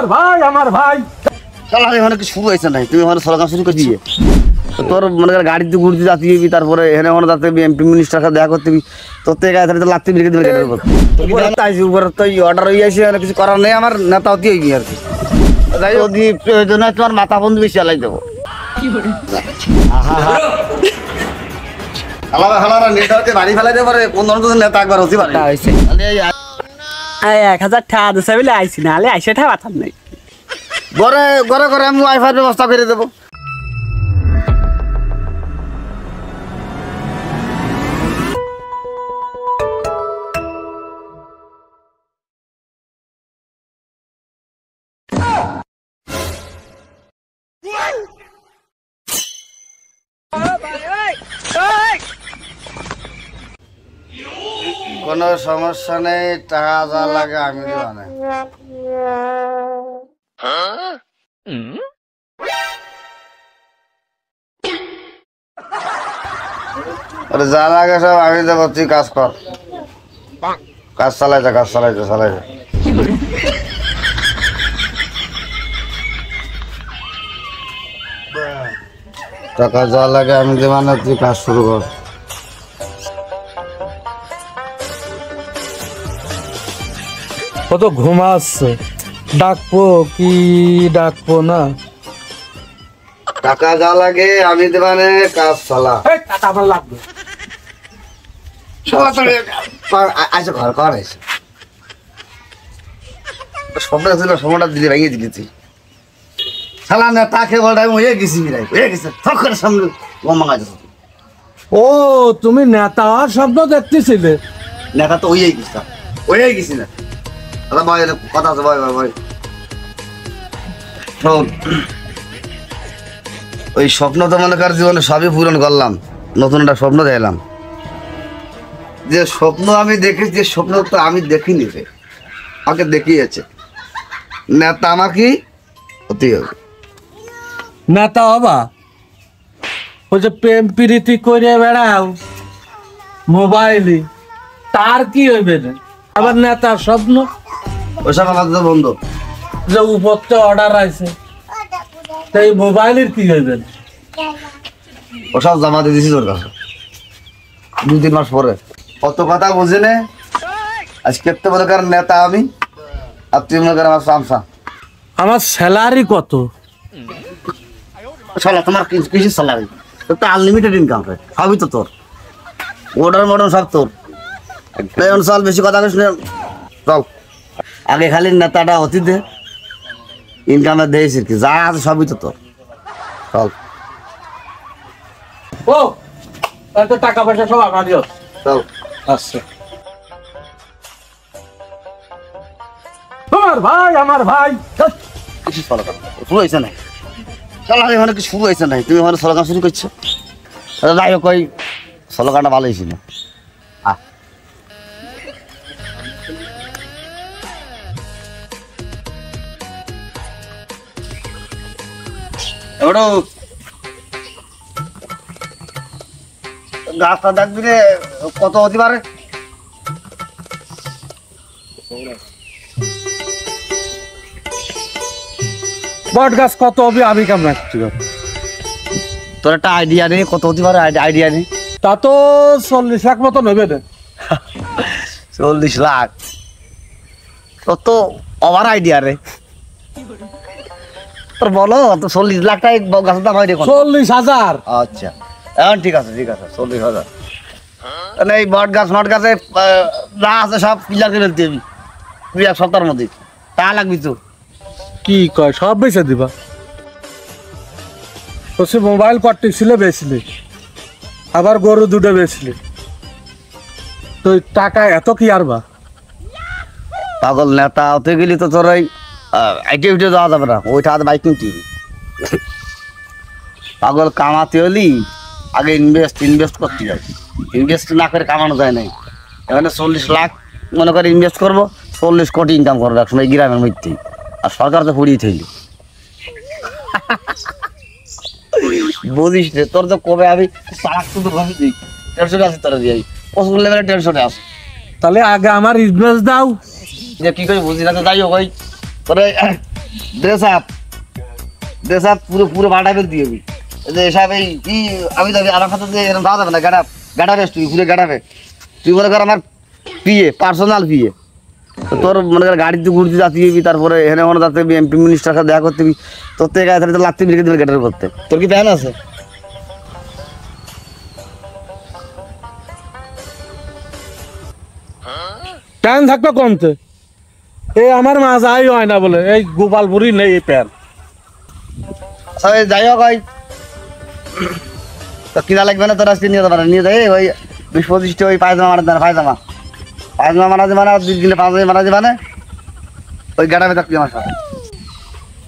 তোমার ভাই আমার ভাই শালা এখানে কি শুরু হয়েছে নাই তুমি ওখানে সরকার শুরু করছি তোর মনে কর গাড়িতে ঘুরতে যাচ্ছি তারপরে এখানে ওখানে যাতে এমপি মিনিস্টার দেখা করতে তোর থেকে গাড়ি লাত্তি মিলিয়ে দেবে গেটের উপর তাইছি উপরে তো অর্ডার হয়ে আসে কিছু করার নেই আমার নেতা অতি হয়ে গিয়ে আর কি যাই যদি প্রয়োজন হয় তোমার মাথা বন্ধু বেশি চালাই দেবো হালারা নেতা হচ্ছে বাড়ি ফেলাই দেবো রে 15 নেতা একবার হতে পারে 1000 টাকা দিছে বলে আইছি না হলে আইসে টাকা পাঠান নাই ঘরে ঘরে ঘরে আমি ওয়াইফাই ব্যবস্থা করে দেবো কোনো সমস্যা নেই টাকা যা লাগে আমি দেবো না যা লাগে সব আমি দেবো তুই কাজ কর কাজ চালাইছে টাকা যা লাগে আমি দেবো না তুই কাজ শুরু কর কত ঘুমাচ্ছে ডাকবো কি ডাকবো না টাকা যা লাগে আমি দেবো না কাজ চালা টাকা আমার লাগবে আচ্ছা ঘর কর আছে স্বপ্নটা ছিল সময়টা দিলে ভেঙে দিলি তুই শালা না তাকে বলটা আমি হয়ে গেছি হয়ে গেছে তখন সামনে মাঙা যাচ্ছে ও তুমি নেতা হওয়ার স্বপ্ন দেখতেছিলে নেতা তো হয়েই গেছি না দাদা ভাই কথা আছে ভাই শোন ওই স্বপ্ন তো মনে কর জীবনে সবই পূরণ করলাম নতুন একটা স্বপ্ন দেখলাম যে স্বপ্ন আমি দেখেছি যে স্বপ্ন তো আমি দেখিনি রে আমাকে দেখিয়েছে নেতা আমাকে হতে হবে নেতা হবা ওই যে প্রেম প্রীতি করে বেড়াও মোবাইলে তার কি হইবে না আবার নেতার স্বপ্ন ওইসব আমাদের বন্ধ যে উপরতে অর্ডার আছে সেই মোবাইলের কি হইবে না ওসব জমা দিয়ে দিছি তোর কাছে 2-3 মাস পরে কত কথা বুঝে নে আজকে তো মনে কর নেতা আমি আর তুই মনে কর আমার সামসা আমার স্যালারি কত শালা তোমার কিসের স্যালারি তোর তো আনলিমিটেড ইনকাম রে সবই তো তোর অর্ডার মডার সব তোর সাল বেশি কথা কইস না চল আগে খালি নেতাটা অতি দে ইনকামে দেইস কি যা আছে সবই তো তোর চল ও তাহলে টাকা পয়সা সব আমারই চল আচ্ছা তোমার ভাই আমার ভাই কিছু সরকার শুরু হয়েছে নাই চল এখানে কি শুরু হয়েছে নাই তুমি ওখানে সরকার শুরু করছো যাই হোক ওই সরকারটা ভালো হয়েছিল এবারও গাছটা দেখবি রে কত হতে পারে বট গাছ কত হবে আমি কেমন রাখছি তোর একটা আইডিয়া নেই কত হতে পারে আইডিয়া নেই তা তো 40 লাখ মতো নেবে না 40 লাখ কত ওভার আইডিয়া রে তোর বলো তো 40 লাখ টাকা গাছের দাম হয় রে 40,000 আচ্ছা এখন ঠিক আছে 40,000 তাহলে এই বট গাছে যা আছে সব ক্লিয়ার করে ফেলতে হবে 2-1 সপ্তাহের মধ্যে টাকা লাগবি তো কি কয় সব বেচে দিবা তো মোবাইল কটটি ছিল বেচলে আবার গরু দুটো বেচলে তো টাকা এত কি আরবা পাগল নেতা হতে গেলি তো তোর ওই আইটিআই যাওয়া যাবে না ওইটা হাতে বাইক কিনতে হবে পাগল কামাতে হলি আগে ইনভেস্ট করতে যাই ইনভেস্ট না করে কামানো যায় নাই এখানে 40 লাখ মনে করে ইনভেস্ট করবো 40 কোটি ইনকাম করবো একসময় গ্রামের মধ্যেই আর সরকার তো পড়িয়ে থাকলি বুঝিস রে তোর তো কবে আমি সারাক শুধু ঘুম দিই টেনশনে আছি তোর দিয়ে প্রচুর লেভেলের টেনশনে আছে তাহলে আগে আমার ইনভেস্ট দাও যে কি করে বুঝি না তো যাই হোক ওই তোর ড্রেস আপ পুরো পুরো ভাড়া ফেল দিয়ে যে এসব এই কি আমি যাবি আমার সাথে যে এরকম পাওয়া যাবে না গাড়াবে তুই পুরো গাড়াবে তুই মনে কর আমার পিএ পার্সোনাল পিএ তোর মনে কর গাড়িতে ঘুরতে যাচ্ছি তারপরে এখানে মনে যাতে এমপি মিনিস্টার সাথে দেখা করতে তোর থেকে গায়ে তো লাগতে রেখে দেবে গেটের করতে তোর কি প্যান আছে টাইম থাকবে কমতে এই আমার মাজাই হয় না বলে এই গোপালপুরি নেই এই প্যান যাই হোক ওই তো কিনা লাগবে না তোর আজকে নিয়ে যাবে না নিয়ে যাই ওই 20-25টি ওই পায়জামা মারা দেবে পায়জামা মারা যাবে না 2 দিনে 5 দিনে মারা যাবে না ওই গাড়াবে থাকবি আমার সাথে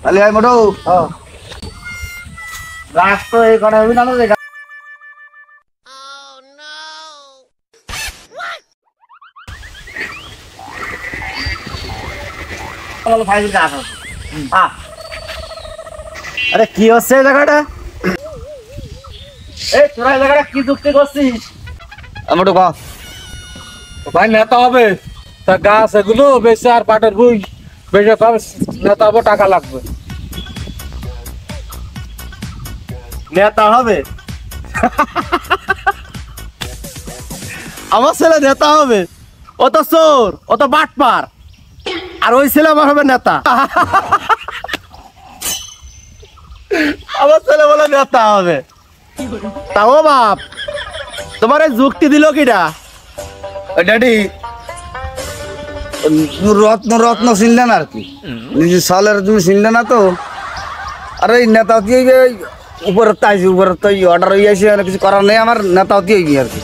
তাহলে ভাই মোটু গাছ তো এই কটা হবি না যে আরে কি হচ্ছে এই জায়গাটা? এই তোরা এই জায়গাটা কি যুক্তি করছিস? মোটু কহ ভাই নেতা হবে তা গাছ এগুলো বেশি আর পাটের বই বেশি কম নেতা হবে টাকা লাগবে নেতা হবে? আমার ছেলে নেতা হবে? ও তো চোর, ও তো বাটপার, আর ওই ছেলে আমার হবে নেতা। আমার ছেলে বলে নেতা হবে। তাও বাপ তোমার এই যুক্তি দিল কিটা? ড্যাডি রত্ন চিনলে না আর কি নিজের সালের তুমি চিনলে না তো আর ওই নেতা উপরের তাইছি উপরের তো অর্ডার হয়ে আসে কিছু করার নেই আমার নেতা হতে হয়ে আর কি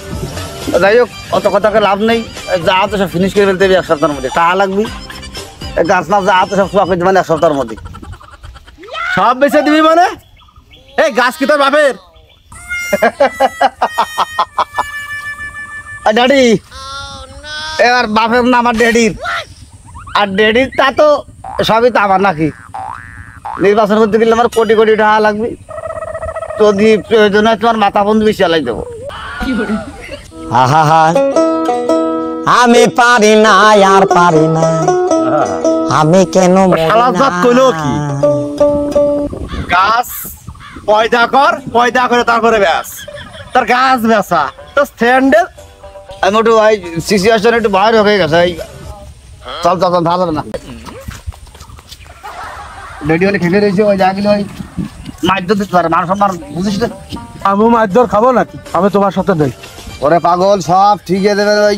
যাই হোক অত কথাকে লাভ নেই যা তো সব ফিনিশ করে ফেলতে হবে 1 সপ্তাহের মধ্যে টাকা লাগবে গাছ মাছ যা তো সব সোয়া করে দেবেন 1 সপ্তাহের মধ্যে সব বেঁচে দিবি মানে? এই গাছ কি তোর বাপের? ড্যাডি এবার বাপের না আমার ড্যাডির আর ড্যাডির তা তো সবই তো আমার নাকি নির্বাচন করতে গেলে আমার কোটি কোটি টাকা লাগবে যদি প্রয়োজন হয় তোমার মাথা বন্ধু বেশি চালাই দেবো আহা আমি পারি না আর পারি না আমি কেন শালা জাত কইলো কি? গাছ পয়দা কর, পয়দা করে তারপরে ব্যাস তোর গাছ বেচা তো স্ট্যান্ডে। আমি একটু ভাই সিচুয়েশন একটু বাইরে হয়ে গেছে এই চল চল চল ভালো না রেডি হলে খেতে রয়েছে ওই যা গেলে ওই মাছ দিতে পারে মান সম্মান বুঝিস তো আমি মাছ ধর খাবো নাকি আমি তোমার সাথে নেই ওরে পাগল সব ঠিক আছে দেবে ওই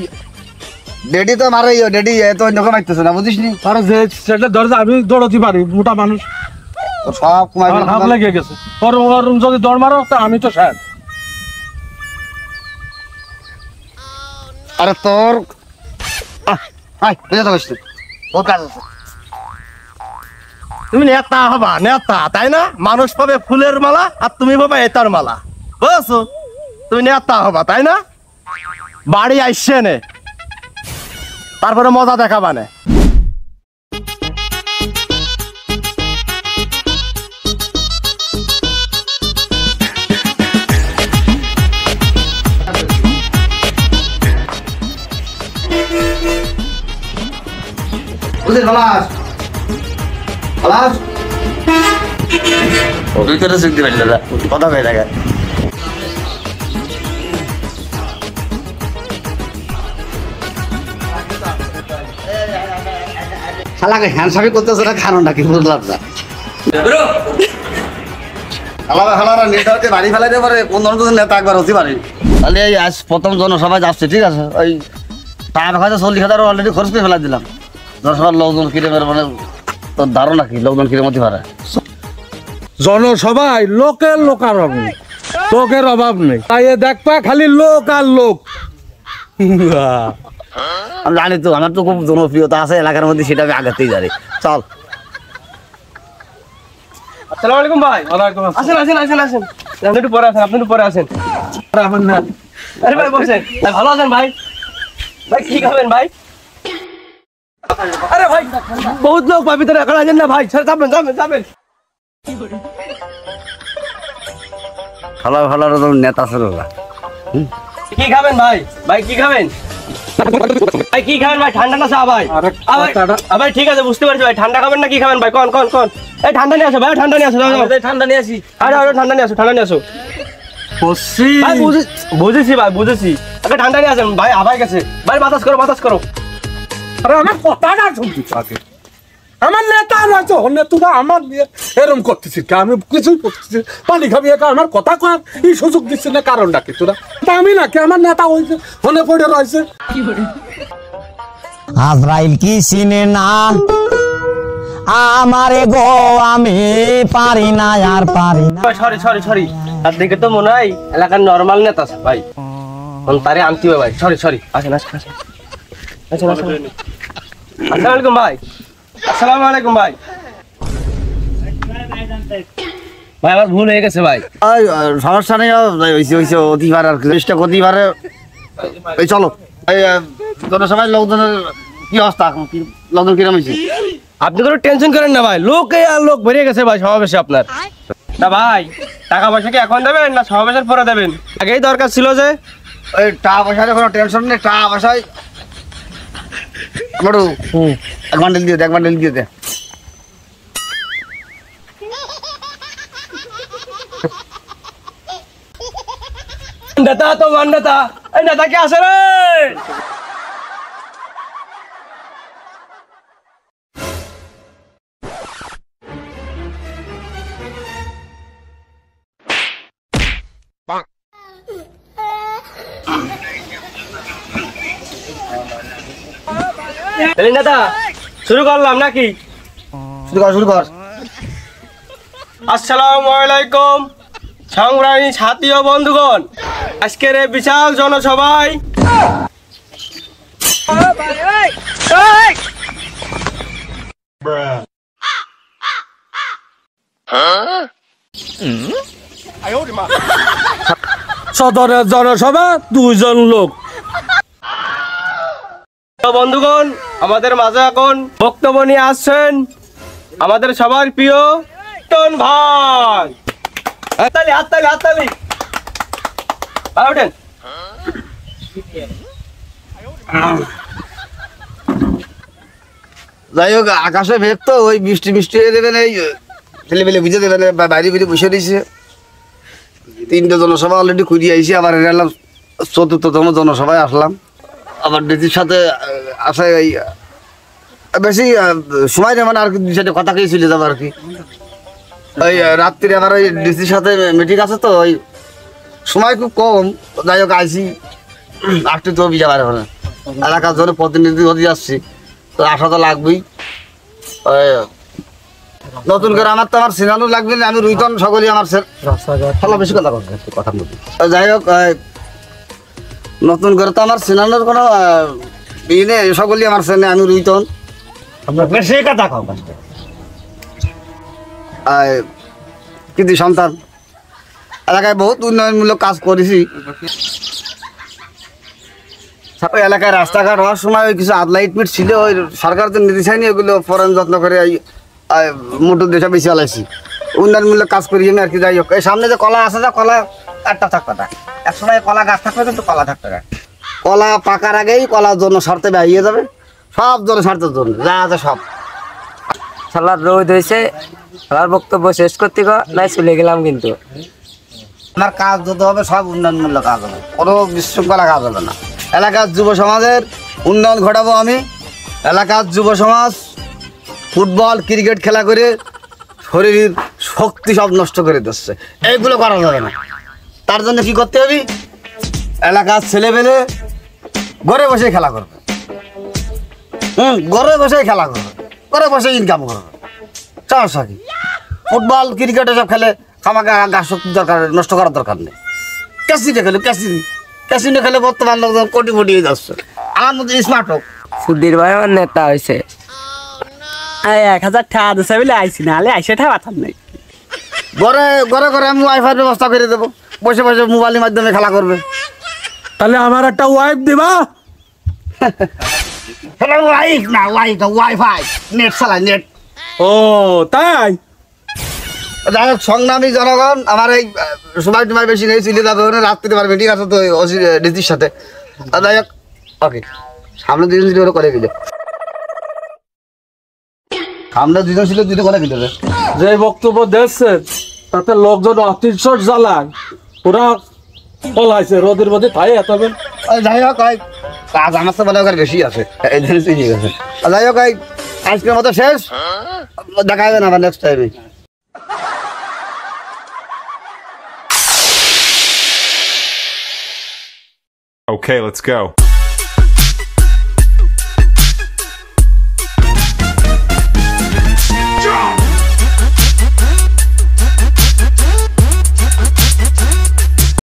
ডেডি তো মারে ডেডি তো অন্য মারতেছে না বুঝিস নি আরে যে সেটা ধরে আমি দৌড়াতে পারি মোটা মানুষ তো সব কুমার আমার হাত লেগে গেছে ওর যদি দৌড় মারো তা আমি তো স্যার আরে তোর আয় বুঝে তো বসতে ও কাজ আছে তুমি নেতা হবা নেতা তাই না? মানুষ পাবে ফুলের মালা আর তুমি পাবে এতার মালা বুঝছো? তুমি নেতা হবা তাই না? বাড়ি আইসে নে তারপরে মজা দেখাবা নে। বুঝলি খালাস খালাস ওই তো শিখতে পারলি দাদা কথা হয়ে থাকে শালাকে হ্যান্ডসামি করতেছে না খানো নাকি বুঝলাম না খালারা নেতাকে বাড়ি ফেলাইতে পারে কোন ধরনের নেতা একবার হতে পারে তাহলে এই আজ প্রথম জনসভা যাচ্ছে ঠিক আছে ওই টাকা হয়তো 40,000 অলরেডি খরচ করে ফেলাই দিলাম জনসভার লোকজন কিনে মানে তোর ধারণা কি লোকজন কিনে মতে পারে জনসভায় লোকের অভাব নেই লোকের অভাব নেই তাই দেখবা খালি লোক আর লোক আমি জানি তো আমার তো খুব জনপ্রিয়তা আছে এলাকার মধ্যে সেটা আমি আগেতেই জানি চল আসসালামু আলাইকুম ভাই। ওয়ালাইকুম আসসালাম। আসেন আসেন আসেন আসেন আপনি একটু পরে আসেন, আপনি একটু পরে আসেন। আরে আমার না আরে ভাই বসেন। ভাই ভালো আছেন ভাই? ভাই কি খাবেন ভাই? আরে ভাই বহুত লোক ভাই ভিতরে এখন আছেন না ভাই, যাবেন যাবেন যাবেন। খালা খালার নেতা ছিল ওরা কি খাবেন ভাই? ভাই কি খাবেন? ভাই কি খাবেন ভাই? ঠান্ডা না চা ভাই? আরে ভাই ঠিক আছে, বুঝতে পারছি ভাই। ঠান্ডা খাবেন না কি খাবেন ভাই? কোন এই ঠান্ডা নিয়ে আসো ভাই, ঠান্ডা নিয়ে আসো। ঠান্ডা নিয়ে আসি। আরে ঠান্ডা নিয়ে আসো বসছি ভাই। বুঝেছি ভাই, বুঝেছি। আগে ঠান্ডা নিয়ে আসেন ভাই, আবার গেছে ভাই। বাতাস করো। আরে আমার কথাটা শুনছি আগে। আমার নেতা না তো নেতুরা আমার নিয়ে এরম করতেছি কি? আমি কিছুই করতেছি পানি খাবি একা আমার কথা কর এই সুযোগ দিচ্ছে না, কারণটা কি তোরা? তা আমি নাকি আমার নেতা হয়েছে মনে পড়ে রয়েছে। আজরাইল কি চিনে না আমারে গো, আমি পারি না আর পারি না। সরি তার দিকে তো মনে হয় এলাকার নরমাল নেতা আছে ভাই, তারে আনতে হবে ভাই। সরি আসেন। আসসালামু আলাইকুম ভাই। ভাই আমার ভুল হয়ে গেছে ভাই। সমস্যা নেই, হয়েছে অতিবার আর কি, চেষ্টা অতিবারে। এই চলো, এই জনসভায় লোকজনের কি অবস্থা এখন? লোকজন কিরম হয়েছে? আপনি কোনো টেনশন করেন না ভাই, লোক বেরিয়ে গেছে ভাই সমাবেশে আপনার। না ভাই, টাকা পয়সা কি এখন দেবেন না সমাবেশের পরে দেবেন? আগেই দরকার ছিল যে। ওই টাকা পয়সার কোনো টেনশন নেই, টাকা পয়সায় বড় এক বান্ডেল দিয়ে দে। নেতা তো নেতা, এই নেতা কে আসে রে? নেতা শুরু করলাম নাকি? শুরু কর। আসসালামু আলাইকুম সংগ্রামী সাথী ও বন্ধুগণ, আজকের এই বিশাল জনসভায় সদরের জনসভা 2 জন লোক। বন্ধুগণ, আমাদের মাঝে এখন বক্তব্য নিয়ে আসছেন আমাদের সবার প্রিয় টন ভাই। হাততালি ভাই ওঠেন। যাই হোক, আকাশে মেঘ তো, ওই বৃষ্টি হয়ে দেবেন, এই ছেলেমেলে বুঝে দেবেন, বাইরে বসে দিয়েছে। 3টে জনসভা অলরেডি খুঁজে আইসি, আবার এলাম 4র্থতম জনসভায় আসলাম। আবার ডিসির সাথে আসে এই বেশি সময় নেই, মানে আর কি 2-4টে কথা খেয়ে চলে যাবো আর কি। ওই রাত্রি আবার ওই ডিসির সাথে মিটিং আছে তো, ওই সময় খুব কম। যাই হোক আইসি, আসতে তো বিজা বাইরে হলে এলাকার জন্য প্রতিনিধি হতে যাচ্ছি, তো আসা তো লাগবেই। নতুন করে আমার তো সিনানো লাগবে না, আমি রুইতন সকলেই আমার বেশি কথা বলছি। যাই হোক, নতুন করে তো আমার সিনানোর কোনো ই নেই, সকলেই আমার সেনে, আমি রুইতন। কিন্তু সন্তান এলাকায় বহুত উন্নয়নমূলক কাজ করেছি। ওই এলাকায় রাস্তাঘাট হওয়ার সময় ওই কিছু আদলা ইটপিট ছিল, ওই সরকার তো নির্দেশ হয়নি, ওগুলো ফরেন যত্ন করে এই মোটর দেশা বেশি চালাইছি, উন্নয়নমূলক কাজ করি আমি আর কি। যাই হোক, এই সামনে যে কলা আছে, না কলা একটা থাকতো না, একসময় কলা গাছ থাকতো কিন্তু কলা থাকতো না। কলা পাকার আগেই কলার জন্য শর্তে বেরিয়ে যাবে, সব জন্য স্বার্থের জন্য যা আছে সব। শালার রোদ হয়েছে, শালার বক্তব্য শেষ করতে নাই চলে গেলাম। কিন্তু আমার কাজ যত হবে সব উন্নয়নমূলক কাজ হবে, কোনো বিশৃঙ্খলা কাজ হবে না। এলাকার যুব সমাজের উন্নয়ন ঘটাবো আমি। এলাকার যুব সমাজ ফুটবল ক্রিকেট খেলা করে শরীরের শক্তি সব নষ্ট করে দিচ্ছে, এইগুলো করা যাবে না। তার জন্য কি করতে হবে? এলাকার ছেলেমেলে ঘরে বসে খেলা করবে, ঘরে বসে খেলা করবে, ঘরে বসে ইনকাম করবে। সমস্যা কি? ফুটবল ক্রিকেট এসব খেলে খামাকা গাছ শক্তি দরকার, নষ্ট করার দরকার নেই। ক্যাসিনো খেলে ক্যাসিনো খেলে বর্তমান লোকজন কোটি হয়ে যাচ্ছে। আমার মধ্যে স্মার্ট হোক সুধীর ভাই আমার নেতা হয়েছে। 1000 টাকা দিছে বলে আইসি, না হলে আইসে টাকা পাঠান নাই। ঘরে আমি ওয়াইফাই ব্যবস্থা করে দেবো, বসে বসে মোবাইলের মাধ্যমে খেলা করবে। তাহলে আমার একটা ওয়াইফ দিবা? ওয়াইফ না, ওয়াইফাই নেট চালায়, নেট। ও তাই? যাই হোক, সংগ্রামী জনগণ, আমার এই সময় বেশি নেই, চলে যাবে রাত্রিতে পারবে, ঠিক আছে তো ডিসির সাথে। যাই হোক, ওকে। আমরা দুজন ছিল ওরা করে দিল, আমরা দুজন ছিল দুটো করে দিল রে। যে বক্তব্য দিচ্ছে তাতে লোকজন অতিশয় জ্বালায়, ওরা পলাইছে রোদের মধ্যে তাই এতবেন। যাই হোক ভাই, কাজ আমার তো মনে কর বেশি আছে, এই জন্য তুই নিয়ে গেছে। যাই হোক ভাই, আজকের মতো শেষ, দেখা হবে না আবার নেক্সট টাইমে। Okay, let's go.